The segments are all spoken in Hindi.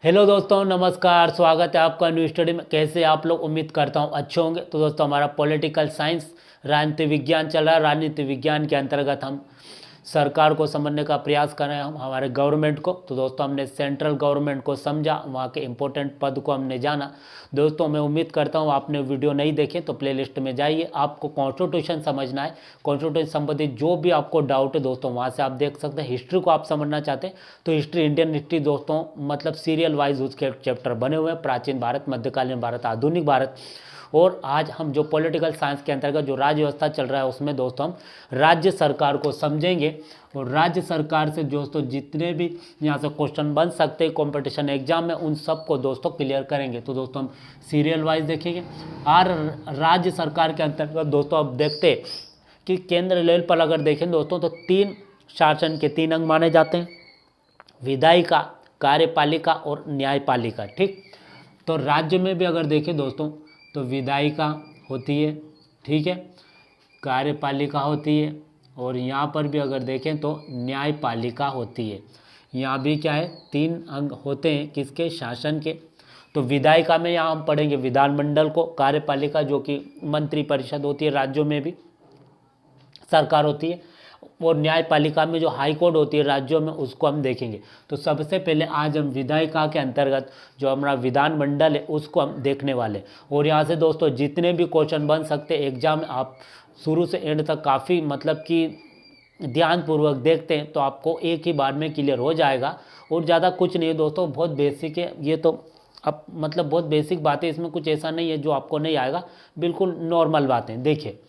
हेलो दोस्तों, नमस्कार। स्वागत है आपका न्यू स्टडी में। कैसे आप लोग? उम्मीद करता हूँ अच्छे होंगे। तो दोस्तों, हमारा पॉलिटिकल साइंस राजनीति विज्ञान चल रहा है। राजनीति विज्ञान के अंतर्गत हम सरकार को समझने का प्रयास कर रहे हैं, हम हमारे गवर्नमेंट को। तो दोस्तों, हमने सेंट्रल गवर्नमेंट को समझा, वहाँ के इंपॉर्टेंट पद को हमने जाना। दोस्तों, मैं उम्मीद करता हूँ आपने वीडियो नहीं देखे तो प्लेलिस्ट में जाइए। आपको कॉन्स्टिट्यूशन समझना है, कॉन्स्टिट्यूशन संबंधित जो भी आपको डाउट है दोस्तों वहाँ से आप देख सकते हैं। हिस्ट्री को आप समझना चाहते हैं तो हिस्ट्री, इंडियन हिस्ट्री दोस्तों, मतलब सीरियल वाइज उसके चैप्टर बने हुए हैं। प्राचीन भारत, मध्यकालीन भारत, आधुनिक भारत। और आज हम जो पॉलिटिकल साइंस के अंतर्गत जो राज्य व्यवस्था चल रहा है उसमें दोस्तों हम राज्य सरकार को समझेंगे। और राज्य सरकार से दोस्तों जितने भी यहाँ से क्वेश्चन बन सकते हैं कंपटीशन एग्जाम में, उन सब को दोस्तों क्लियर करेंगे। तो दोस्तों हम सीरियल वाइज देखेंगे। और राज्य सरकार के अंतर्गत दोस्तों अब देखते हैं कि केंद्र लेवल पर अगर देखें दोस्तों तो तीन शासन के तीन अंग माने जाते हैं: विधायिका, कार्यपालिका और न्यायपालिका। ठीक, तो राज्य में भी अगर देखें दोस्तों तो विधायिका होती है, ठीक है, कार्यपालिका होती है, और यहाँ पर भी अगर देखें तो न्यायपालिका होती है। यहाँ भी क्या है, तीन अंग होते हैं किसके? शासन के। तो विधायिका में यहाँ हम पढ़ेंगे विधानमंडल को, कार्यपालिका जो कि मंत्री परिषद होती है, राज्यों में भी सरकार होती है, और न्यायपालिका में जो हाई कोर्ट होती है राज्यों में, उसको हम देखेंगे। तो सबसे पहले आज हम विधायिका के अंतर्गत जो हमारा विधानमंडल है उसको हम देखने वाले। और यहाँ से दोस्तों जितने भी क्वेश्चन बन सकते हैं एग्जाम में, आप शुरू से एंड तक काफ़ी मतलब कि ध्यानपूर्वक देखते हैं तो आपको एक ही बार में क्लियर हो जाएगा। और ज़्यादा कुछ नहीं है दोस्तों, बहुत बेसिक है ये तो। अब मतलब बहुत बेसिक बातें, इसमें कुछ ऐसा नहीं है जो आपको नहीं आएगा, बिल्कुल नॉर्मल बातें। देखिए,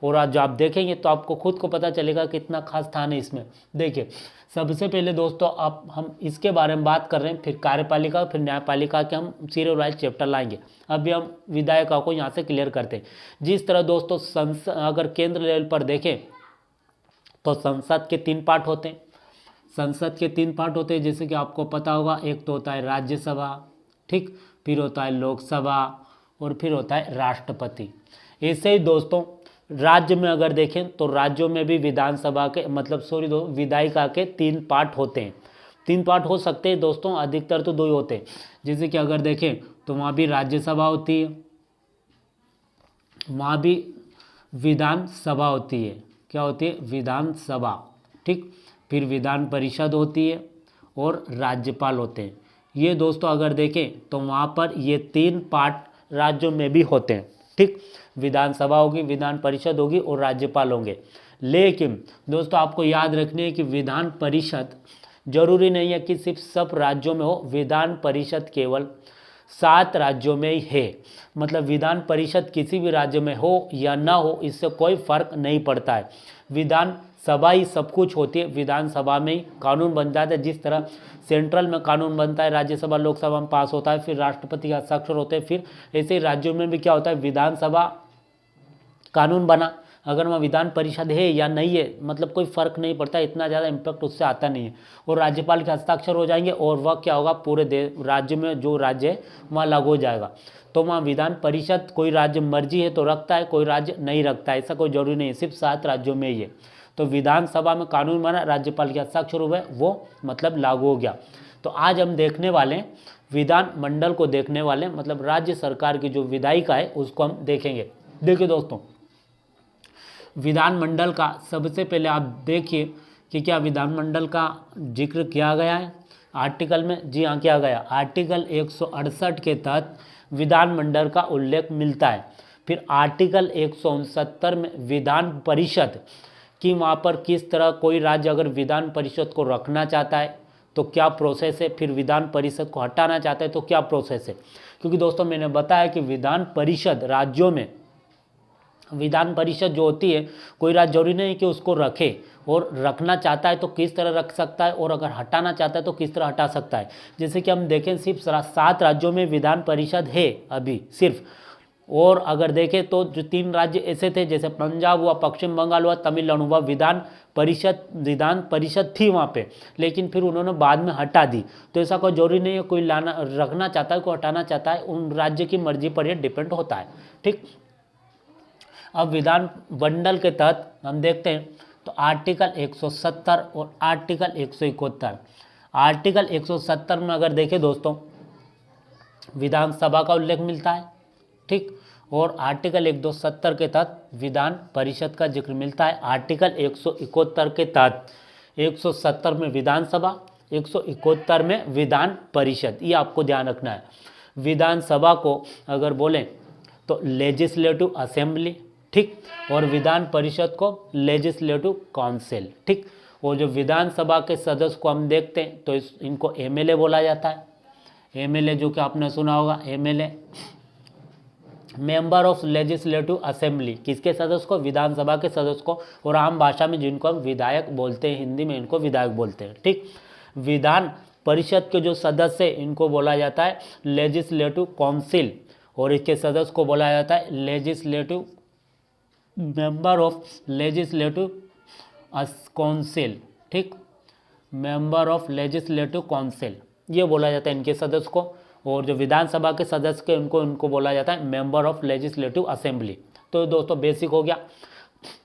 और आज आप देखेंगे तो आपको खुद को पता चलेगा कितना खास स्थान है इसमें। देखिए, सबसे पहले दोस्तों आप हम इसके बारे में बात कर रहे हैं, फिर कार्यपालिका, फिर न्यायपालिका के हम सीरियल वाइज चैप्टर लाएंगे। अभी हम विधायिका को यहाँ से क्लियर करते हैं। जिस तरह दोस्तों अगर केंद्र लेवल पर देखें तो संसद के तीन पार्ट होते हैं। संसद के तीन पार्ट होते हैं जैसे कि आपको पता होगा। एक तो होता है राज्यसभा, ठीक, फिर होता है लोकसभा, और फिर होता है राष्ट्रपति। ऐसे ही दोस्तों राज्य में अगर देखें तो राज्यों में भी विधानसभा के मतलब विधायिका के तीन पार्ट होते हैं। तीन पार्ट हो सकते हैं दोस्तों, अधिकतर तो दो ही होते हैं। जैसे कि अगर देखें तो वहाँ भी राज्यसभा होती है, वहाँ भी विधानसभा होती है। क्या होती है? विधानसभा, ठीक। फिर विधान परिषद होती है और राज्यपाल होते हैं। ये दोस्तों अगर देखें तो वहाँ पर ये तीन पार्ट राज्यों में भी होते हैं, ठीक। विधानसभा होगी, विधान परिषद होगी और राज्यपाल होंगे। लेकिन दोस्तों आपको याद रखनी है कि विधान परिषद जरूरी नहीं है कि सिर्फ सब राज्यों में हो। विधान परिषद केवल 7 राज्यों में ही है। मतलब विधान परिषद किसी भी राज्य में हो या ना हो, इससे कोई फर्क नहीं पड़ता है। विधान सभा ही सब कुछ होती है। विधानसभा में ही कानून बन जाता है। जिस तरह सेंट्रल में कानून बनता है, राज्यसभा लोकसभा में पास होता है, फिर राष्ट्रपति का हस्ताक्षर होते हैं, फिर ऐसे ही राज्यों में भी क्या होता है, विधानसभा कानून बना, अगर वहाँ विधान परिषद है या नहीं है मतलब कोई फर्क नहीं पड़ता, इतना ज़्यादा इम्पैक्ट उससे आता नहीं है। और राज्यपाल के हस्ताक्षर हो जाएंगे और वह क्या होगा, पूरे राज्य में जो राज्य है वहाँ लागू हो जाएगा। तो वहाँ विधान परिषद कोई राज्य मर्जी है तो रखता है, कोई राज्य नहीं रखता है, ऐसा कोई जरूरी नहीं है, सिर्फ 7 राज्यों में ही है। तो विधानसभा में कानून बना, राज्यपाल के हस्ताक्षर हुए, वो मतलब लागू हो गया। तो आज हम देखने वाले हैं विधानमंडल को देखने वाले, मतलब राज्य सरकार की जो विधायिका है उसको हम देखेंगे। देखिए दोस्तों, विधानमंडल का सबसे पहले आप देखिए कि क्या विधानमंडल का जिक्र किया गया है आर्टिकल में। जी हाँ, किया गया। आर्टिकल 168 के तहत विधानमंडल का उल्लेख मिलता है। फिर आर्टिकल 169 में विधान परिषद कि वहाँ पर किस तरह कोई राज्य अगर विधान परिषद को रखना चाहता है तो क्या प्रोसेस है, फिर विधान परिषद को हटाना चाहता है तो क्या प्रोसेस है। क्योंकि दोस्तों मैंने बताया कि विधान परिषद राज्यों में, विधान परिषद जो होती है कोई राज्य जरूरी नहीं कि उसको रखे, और रखना चाहता है तो किस तरह रख सकता है, और अगर हटाना चाहता है तो किस तरह हटा सकता है। जैसे कि हम देखें सिर्फ 7 राज्यों में विधान परिषद है अभी सिर्फ। और अगर देखें तो जो 3 राज्य ऐसे थे जैसे पंजाब हुआ, पश्चिम बंगाल हुआ, तमिलनाडु हुआ, विधान परिषद थी वहाँ पे, लेकिन फिर उन्होंने बाद में हटा दी। तो ऐसा कोई जरूरी नहीं है कोई लाना रखना चाहता है, कोई हटाना चाहता है, उन राज्य की मर्जी पर यह डिपेंड होता है, ठीक। अब विधानमंडल के तहत हम देखते हैं तो आर्टिकल 170 और आर्टिकल 171। आर्टिकल 170 में अगर देखें दोस्तों विधानसभा का उल्लेख मिलता है, ठीक। और आर्टिकल 170 के तहत विधान परिषद का जिक्र मिलता है। आर्टिकल 171 के तहत 170 में विधानसभा, 171 में विधान परिषद, ये आपको ध्यान रखना है। विधानसभा को अगर बोलें तो लेजिस्लेटिव असेंबली, ठीक, और विधान परिषद को लेजिस्लेटिव काउंसिल, ठीक। और जो विधानसभा के सदस्य को हम देखते हैं तो इनको एमएलए बोला जाता है। एमएलए जो कि आपने सुना होगा, MLA member of legislative assembly, किसके सदस्य को? विधानसभा के सदस्य को। और आम भाषा में जिनको हम विधायक बोलते हैं, हिंदी में इनको विधायक बोलते हैं, ठीक। विधान परिषद के जो सदस्य इनको बोला जाता है लेजिस्लेटिव काउंसिल, और इसके सदस्य को बोला जाता है legislative member of legislative council, ठीक, मेंबर ऑफ लेजिस्लेटिव काउंसिल, ये बोला जाता है इनके सदस्य को। और जो विधानसभा के सदस्य के उनको बोला जाता है मेंबर ऑफ लेजिस्लेटिव असेंबली। तो दोस्तों बेसिक हो गया।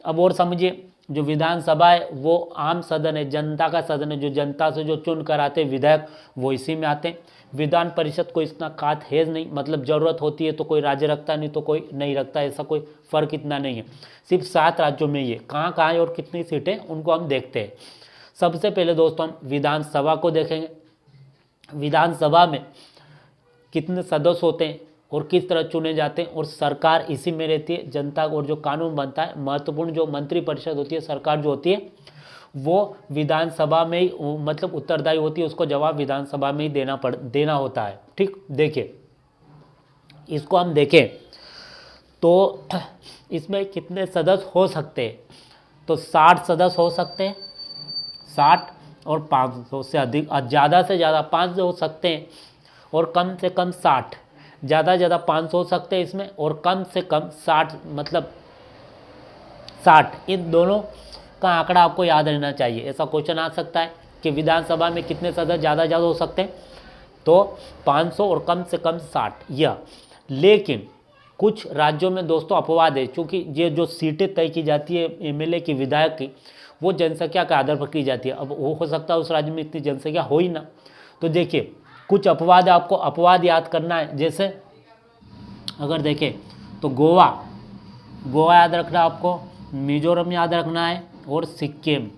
अब और समझिए, जो विधानसभा है वो आम सदन है, जनता का सदन है, जो जनता से जो चुन कर आते विधायक वो इसी में आते हैं। विधान परिषद को इतना खास है नहीं, मतलब ज़रूरत होती है तो कोई राज्य रखता नहीं तो कोई नहीं रखता, ऐसा कोई फ़र्क इतना नहीं है। सिर्फ 7 राज्यों में ये कहाँ है और कितनी सीटें उनको हम देखते हैं। सबसे पहले दोस्तों हम विधानसभा को देखेंगे। विधानसभा में कितने सदस्य होते हैं और किस तरह चुने जाते हैं, और सरकार इसी में रहती है। जनता और जो कानून बनता है, महत्वपूर्ण जो मंत्री परिषद होती है, सरकार जो होती है वो विधानसभा में ही मतलब उत्तरदायी होती है, उसको जवाब विधानसभा में ही देना होता है, ठीक। देखिए इसको हम देखें तो इसमें कितने सदस्य हो सकते हैं, तो 60 सदस्य हो सकते हैं, 60 और 500 से अधिक, ज़्यादा से ज़्यादा 500 हो सकते हैं, और कम से कम 60, ज़्यादा से ज़्यादा 500 हो सकते हैं इसमें, और कम से कम 60, मतलब 60, इन दोनों का आंकड़ा आपको याद रहना चाहिए। ऐसा क्वेश्चन आ सकता है कि विधानसभा में कितने सदस्य ज़्यादा हो सकते हैं, तो 500 और कम से कम 60 यह। लेकिन कुछ राज्यों में दोस्तों अपवाद है, क्योंकि ये जो सीटें तय की जाती है एमएलए की, विधायक की, वो जनसंख्या के आधार पर की जाती है। अब वो हो सकता है उस राज्य में इतनी जनसंख्या हो ही ना। तो देखिए कुछ अपवाद है, आपको अपवाद याद करना है। जैसे अगर देखें तो गोवा याद रखना है आपको, मिजोरम याद रखना है, और सिक्किम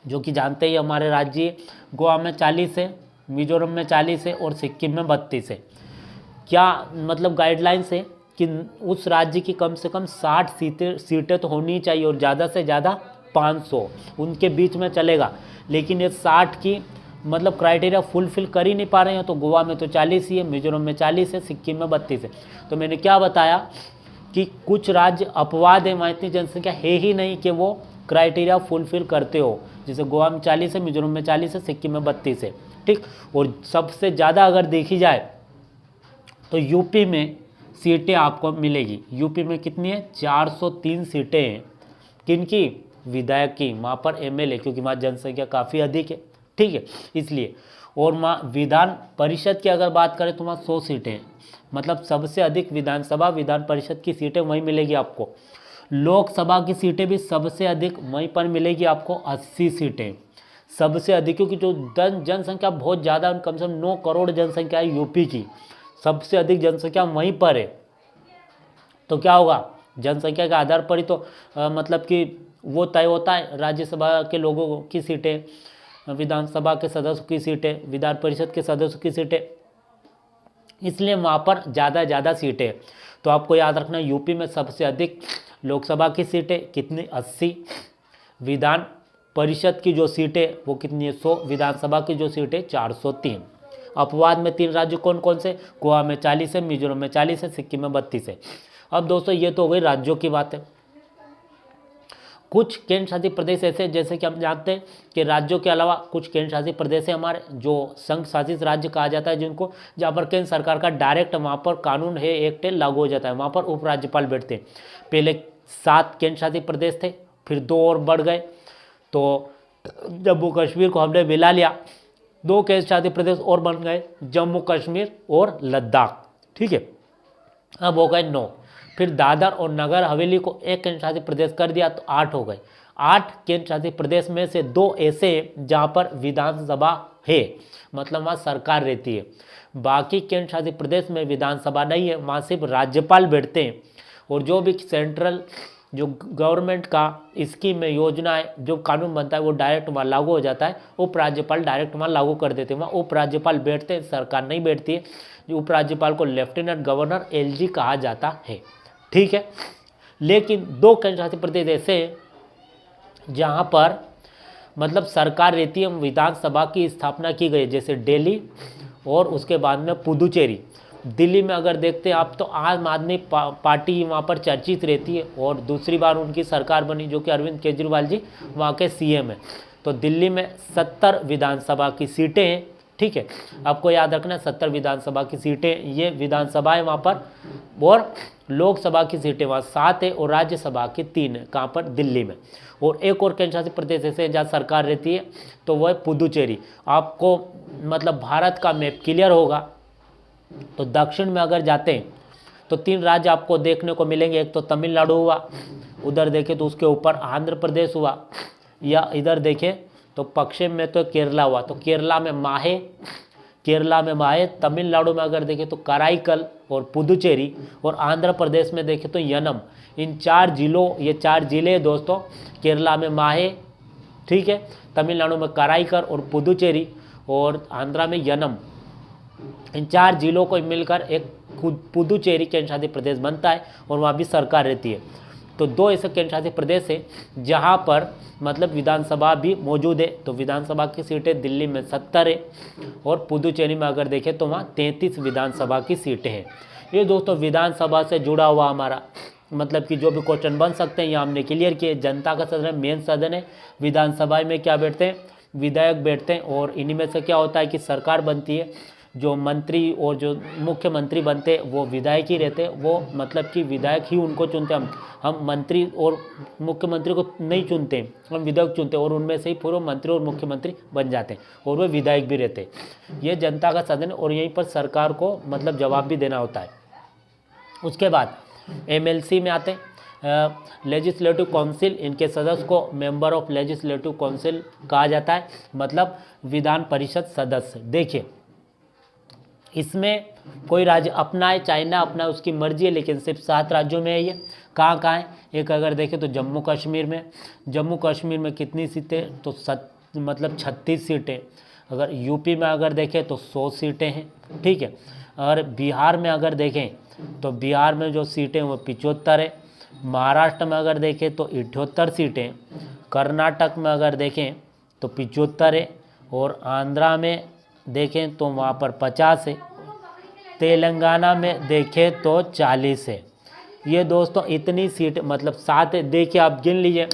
जो कि जानते ही हमारे राज्य है। गोवा में 40 है, मिजोरम में 40 है, और सिक्किम में 32 है। क्या मतलब गाइडलाइंस है कि उस राज्य की कम से कम 60 सीटें तो होनी चाहिए, और ज़्यादा से ज़्यादा 500 उनके बीच में चलेगा। लेकिन ये 60 की मतलब क्राइटेरिया फुलफिल कर ही नहीं पा रहे हैं। तो गोवा में तो 40 ही है, मिजोरम में 40 है, सिक्किम में 32 है। तो मैंने क्या बताया कि कुछ राज्य अपवाद है, वहाँ इतनी जनसंख्या है ही नहीं कि वो क्राइटेरिया फुलफिल करते हो। जैसे गोवा में 40 है, मिजोरम में 40 है, सिक्किम में 32 है, ठीक। और सबसे ज़्यादा अगर देखी जाए तो यूपी में सीटें आपको मिलेगी। यूपी में कितनी है? 403 सीटें हैं। किनकी? विधायक की। वहाँ पर एमएलए, क्योंकि वहाँ जनसंख्या काफ़ी अधिक है, ठीक है, इसलिए। और वहाँ विधान परिषद की अगर बात करें तो वहाँ 100 सीटें हैं। मतलब सबसे अधिक विधानसभा विधान परिषद की सीटें वहीं मिलेगी आपको। लोकसभा की सीटें भी सबसे अधिक वहीं पर मिलेगी आपको, 80 सीटें सबसे अधिक, क्योंकि जो जनसंख्या बहुत ज़्यादा, कम से कम 9 करोड़ जनसंख्या है यूपी की, सबसे अधिक जनसंख्या वहीं पर है। तो क्या होगा, जनसंख्या के आधार पर ही तो मतलब कि वो तय होता है राज्यसभा के लोगों की सीटें, विधानसभा के सदस्यों की सीटें, विधान परिषद के सदस्यों की सीटें, इसलिए वहाँ पर ज़्यादा सीटें। तो आपको याद रखना यूपी में सबसे अधिक लोकसभा की सीटें कितनी, 80। विधान परिषद की जो सीटें वो कितनी है, 100। विधानसभा की जो सीटें 403। अपवाद में 3 राज्य कौन कौन से? गोवा में 40 है, मिजोरम में 40 है, सिक्किम में 32 है। अब दोस्तों ये तो हो गई राज्यों की बात है। कुछ केंद्र शासित प्रदेश ऐसे, जैसे कि हम जानते हैं कि राज्यों के अलावा कुछ केंद्र शासित प्रदेश है हमारे, जो संघ शासित राज्य कहा जाता है जिनको, जहाँ पर केंद्र सरकार का डायरेक्ट वहाँ पर कानून है, एक्ट है, लागू हो जाता है। वहाँ पर उपराज्यपाल बैठते हैं। पहले 7 केंद्र शासित प्रदेश थे, फिर 2 और बढ़ गए। तो जम्मू कश्मीर को हमने मिला लिया, 2 केंद्र शासित प्रदेश और बन गए, जम्मू कश्मीर और लद्दाख, ठीक है। अब हो गए 9। फिर दादर और नगर हवेली को एक केंद्र शासित प्रदेश कर दिया, तो 8 हो गए। 8 केंद्र शासित प्रदेश में से 2 ऐसे हैं जहाँ पर विधानसभा है, मतलब वहाँ सरकार रहती है। बाकी केंद्र शासित प्रदेश में विधानसभा नहीं है, वहाँ सिर्फ राज्यपाल बैठते हैं और जो भी सेंट्रल जो गवर्नमेंट का स्कीम में योजनाएं जो कानून बनता है वो डायरेक्ट वहाँ लागू हो जाता है, उपराज्यपाल डायरेक्ट वहाँ लागू कर देते हैं, वहाँ उपराज्यपाल बैठते हैं, सरकार नहीं बैठती है। उपराज्यपाल को लेफ्टिनेंट गवर्नर एलजी कहा जाता है, ठीक है। लेकिन 2 केंद्र शासित प्रदेश ऐसे हैं जहाँ पर मतलब सरकार रहती है, विधानसभा की स्थापना की गई, जैसे दिल्ली और उसके बाद में पुदुचेरी। दिल्ली में अगर देखते हैं आप तो आम आदमी पार्टी वहाँ पर चर्चित रहती है और दूसरी बार उनकी सरकार बनी जो कि अरविंद केजरीवाल जी वहाँ के सीएम हैं। तो दिल्ली में 70 विधानसभा की सीटें हैं, ठीक है, आपको याद रखना 70 विधानसभा की सीटें, ये विधानसभा है वहाँ पर, और लोकसभा की सीटें वहाँ 7 है और राज्यसभा की 3 है, कहाँ पर, दिल्ली में। और एक और केंद्र शासित प्रदेश ऐसे जहाँ सरकार रहती है तो वह है पुदुचेरी। आपको मतलब भारत का मैप क्लियर होगा तो दक्षिण में अगर जाते हैं तो 3 राज्य आपको देखने को मिलेंगे, एक तो तमिलनाडु हुआ, उधर देखें तो उसके ऊपर आंध्र प्रदेश हुआ, या इधर देखें तो पश्चिम में तो केरला हुआ। तो केरला में माहे, तमिलनाडु में अगर देखें तो कराईकल और पुदुचेरी, और आंध्र प्रदेश में देखें तो यनम। इन 4 जिलों, ये 4 जिले दोस्तों, केरला में माहे, ठीक है, तमिलनाडु में कराईकल और पुदुचेरी, और आंध्रा में यनम। इन 4 जिलों को मिलकर एक पुदुचेरी केंद्र शासित प्रदेश बनता है और वहाँ भी सरकार रहती है। तो 2 ऐसे केंद्र शासित प्रदेश है जहाँ पर मतलब विधानसभा भी मौजूद है। तो विधानसभा की सीटें दिल्ली में 70 है और पुदुचेरी में अगर देखें तो वहाँ 33 विधानसभा की सीटें हैं। ये दोस्तों विधानसभा से जुड़ा हुआ हमारा मतलब कि जो भी क्वेश्चन बन सकते हैं ये हमने क्लियर किए। जनता का सदन है, मेन सदन है। विधानसभा में क्या बैठते हैं, विधायक बैठते हैं, और इन्हीं में से क्या होता है कि सरकार बनती है। जो मंत्री और जो मुख्यमंत्री बनते हैं वो विधायक ही रहते हैं, वो मतलब कि विधायक ही उनको चुनते हैं। हम मंत्री और मुख्यमंत्री को नहीं चुनते, हम विधायक चुनते हैं और उनमें से ही पूर्व मंत्री और मुख्यमंत्री बन जाते हैं और वे विधायक भी रहते हैं। ये जनता का सदन है और यहीं पर सरकार को मतलब जवाब भी देना होता है। उसके बाद एमएलसी में आते हैं, लेजिस्लेटिव काउंसिल, इनके सदस्य को मेंबर ऑफ लेजिस्लेटिव काउंसिल कहा जाता है, मतलब विधान परिषद सदस्य। देखिए इसमें कोई राज्य अपना है चाहे ना अपना है उसकी मर्जी है, लेकिन सिर्फ 7 राज्यों में है। ये कहाँ कहाँ है, एक अगर देखें तो जम्मू कश्मीर में। जम्मू कश्मीर में कितनी सीटें, तो 36 सीटें। अगर यूपी में अगर देखें तो 100 सीटें हैं, ठीक है। और बिहार में अगर देखें तो बिहार में जो सीटें वो 75 है। महाराष्ट्र में अगर देखें तो 78 सीटें। कर्नाटक में अगर देखें तो 75 है, और आंध्रा में देखें तो वहाँ पर 50 है। तेलंगाना में देखें तो 40 है। ये दोस्तों इतनी सीट मतलब 7 है। देखिए आप गिन लीजिए,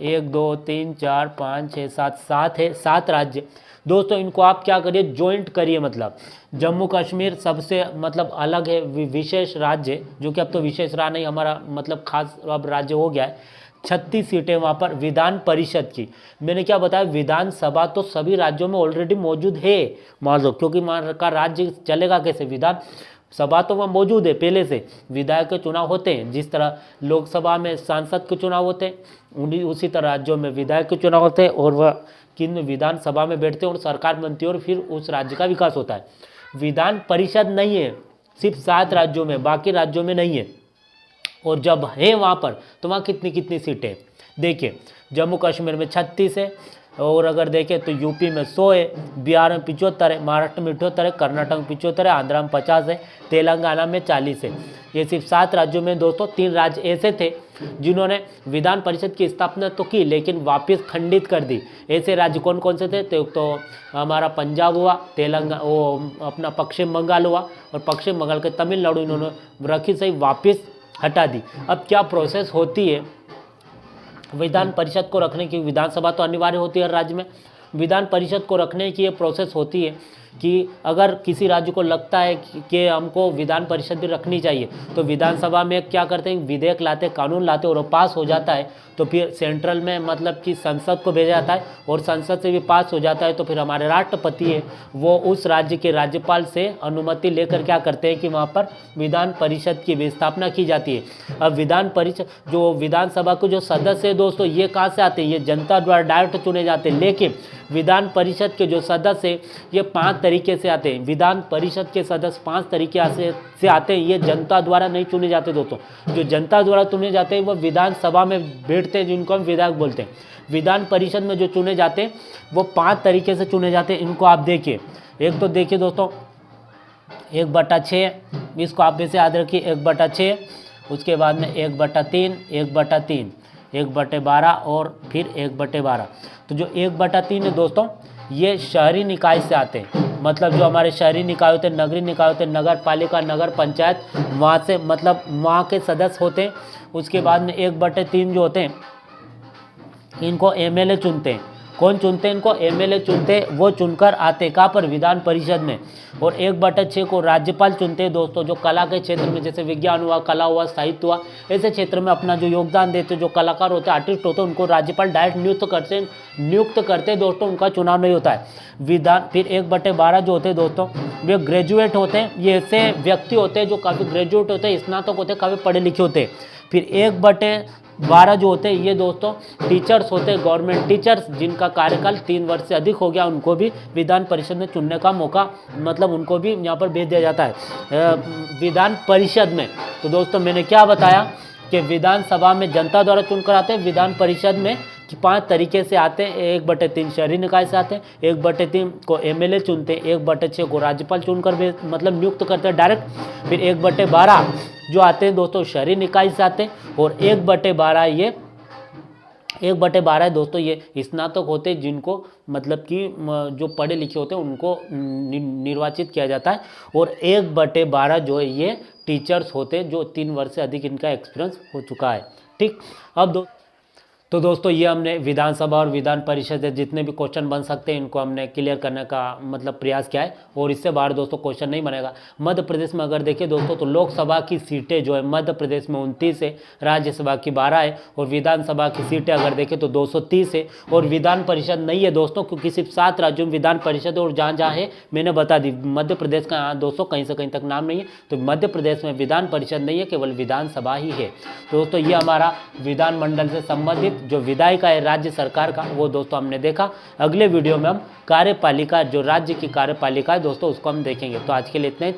1 2 3 4 5 6 7 है, 7 राज्य। दोस्तों इनको आप क्या करिए, ज्वाइंट करिए। मतलब जम्मू कश्मीर सबसे मतलब अलग है, विशेष राज्य, जो कि अब तो विशेष रहा नहीं, हमारा मतलब खास अब राज्य हो गया है। 36 सीटें वहाँ पर विधान परिषद की। मैंने क्या बताया, विधानसभा तो सभी राज्यों में ऑलरेडी मौजूद है मान लो, क्योंकि वहाँ का राज्य चलेगा कैसे, विधान सभा तो वहाँ मौजूद है पहले से। विधायक के चुनाव होते हैं, जिस तरह लोकसभा में सांसद के चुनाव होते हैं उसी तरह राज्यों में विधायक के चुनाव होते हैं, और वह किन विधानसभा में बैठते हैं और सरकार बनती है और फिर उस राज्य का विकास होता है। विधान परिषद नहीं है सिर्फ 7 राज्यों में, बाकी राज्यों में नहीं है। और जब है वहाँ पर तो वहाँ कितनी कितनी सीटें, देखिए जम्मू कश्मीर में 36 है, और अगर देखें तो यूपी में 100 है, बिहार में 75 है, महाराष्ट्र में 78 है, कर्नाटक में 75 है, आंध्रा में 50 है, तेलंगाना में 40 है। ये सिर्फ 7 राज्यों में दोस्तों। 3 राज्य ऐसे थे जिन्होंने विधान परिषद की स्थापना तो की लेकिन वापस खंडित कर दी। ऐसे राज्य कौन कौन से थे, तो हमारा पंजाब हुआ, तेलंगाना वो अपना पश्चिम बंगाल हुआ, और पश्चिम बंगाल के तमिलनाडु इन्होंने रखी सही वापस हटा दी। अब क्या प्रोसेस होती है विधान परिषद को रखने की, विधानसभा तो अनिवार्य होती है हर राज्य में, विधान परिषद को रखने की ये प्रोसेस होती है कि अगर किसी राज्य को लगता है कि हमको विधान परिषद भी रखनी चाहिए, तो विधानसभा में क्या करते हैं, विधेयक लाते, कानून लाते, और वो पास हो जाता है तो फिर सेंट्रल में मतलब कि संसद को भेजा जाता है, और संसद से भी पास हो जाता है तो फिर हमारे राष्ट्रपति है वो उस राज्य के राज्यपाल से अनुमति लेकर क्या करते हैं कि वहाँ पर विधान परिषद की भी स्थापना की जाती है। अब विधान परिषद, जो विधानसभा के जो सदस्य है दोस्तों, ये कहाँ से आते हैं, ये जनता द्वारा डायरेक्ट चुने जाते हैं, लेकिन विधान परिषद के जो सदस्य ये 5 तरीके से आते हैं। विधान परिषद के सदस्य 5 तरीके से आते हैं, ये जनता द्वारा नहीं चुने जाते दोस्तों। जो जनता द्वारा चुने जाते हैं वो विधानसभा में बैठते हैं, जिनको हम विधायक बोलते हैं। विधान परिषद में जो चुने जाते हैं वो 5 तरीके से चुने जाते हैं। इनको आप देखिए, एक तो देखिए दोस्तों 1/6, इसको आप वैसे याद रखिए 1/6, उसके बाद में 1/3, 1/3, 1/12 और फिर 1/12। तो जो 1/3 है दोस्तों, ये शहरी निकाय से आते हैं, मतलब जो हमारे शहरी निकाय होते हैं, नगरीय निकाय होते हैं, नगर पालिका, नगर पंचायत, वहाँ से मतलब वहाँ के सदस्य होते हैं। उसके बाद में 1/3 जो होते हैं इनको एमएलए चुनते हैं। कौन चुनते हैं इनको, एमएलए चुनते हैं, वो चुनकर आते कहाँ पर, विधान परिषद में। और 1/6 को राज्यपाल चुनते हैं दोस्तों, जो कला के क्षेत्र में, जैसे विज्ञान हुआ, कला हुआ, साहित्य हुआ, ऐसे क्षेत्र में अपना जो योगदान देते, जो कलाकार होते हैं, आर्टिस्ट होते हैं, उनको राज्यपाल डायरेक्ट नियुक्त करते हैं दोस्तों, उनका चुनाव नहीं होता है। विधान फिर 1/12 जो होते हैं दोस्तों, वे ग्रेजुएट होते हैं, ये ऐसे व्यक्ति होते हैं जो काफ़ी ग्रेजुएट होते हैं, स्नातक होते हैं, काफ़ी पढ़े लिखे होते हैं। फिर 1/12 जो होते हैं ये दोस्तों टीचर्स होते हैं, गवर्नमेंट टीचर्स, जिनका कार्यकाल 3 वर्ष से अधिक हो गया, उनको भी विधान परिषद में चुनने का मौका, मतलब उनको भी यहाँ पर भेज दिया जाता है विधान परिषद में। तो दोस्तों मैंने क्या बताया कि विधानसभा में जनता द्वारा चुनकर आते हैं, विधान परिषद में 5 तरीके से आते हैं। 1/3 शहरी निकाय से आते हैं, 1/3 को एमएलए चुनते हैं, 1/6 को राज्यपाल चुनकर मतलब नियुक्त करते हैं डायरेक्ट। फिर 1/12 जो आते हैं दोस्तों शहरी निकाय से आते हैं, और 1/12 ये 1/12 है दोस्तों, ये स्नातक होते हैं, जिनको मतलब कि जो पढ़े लिखे होते हैं उनको निर्वाचित किया जाता है। और 1/12 जो है ये टीचर्स होते हैं, जो 3 वर्ष से अधिक इनका एक्सपीरियंस हो चुका है। ठीक, अब तो दोस्तों ये हमने विधानसभा और विधान परिषद से जितने भी क्वेश्चन बन सकते हैं इनको हमने क्लियर करने का मतलब प्रयास किया है, और इससे बाहर दोस्तों क्वेश्चन नहीं बनेगा। मध्य प्रदेश में अगर देखें दोस्तों तो लोकसभा की सीटें जो है मध्य प्रदेश में 29 है, राज्यसभा की 12 है, और विधानसभा की सीटें अगर देखें तो 230 है। और विधान परिषद नहीं है दोस्तों, क्योंकि सिर्फ 7 राज्यों में विधान परिषद, और जहाँ जहाँ है मैंने बता दी। मध्य प्रदेश का यहाँ दोस्तों कहीं से कहीं तक नाम नहीं है, तो मध्य प्रदेश में विधान परिषद नहीं है, केवल विधानसभा ही है। दोस्तों ये हमारा विधानमंडल से संबंधित जो विधायिका है राज्य सरकार का, वो दोस्तों हमने देखा। अगले वीडियो में हम कार्यपालिका, जो राज्य की कार्यपालिका है दोस्तों, उसको हम देखेंगे। तो आज के लिए इतना ही।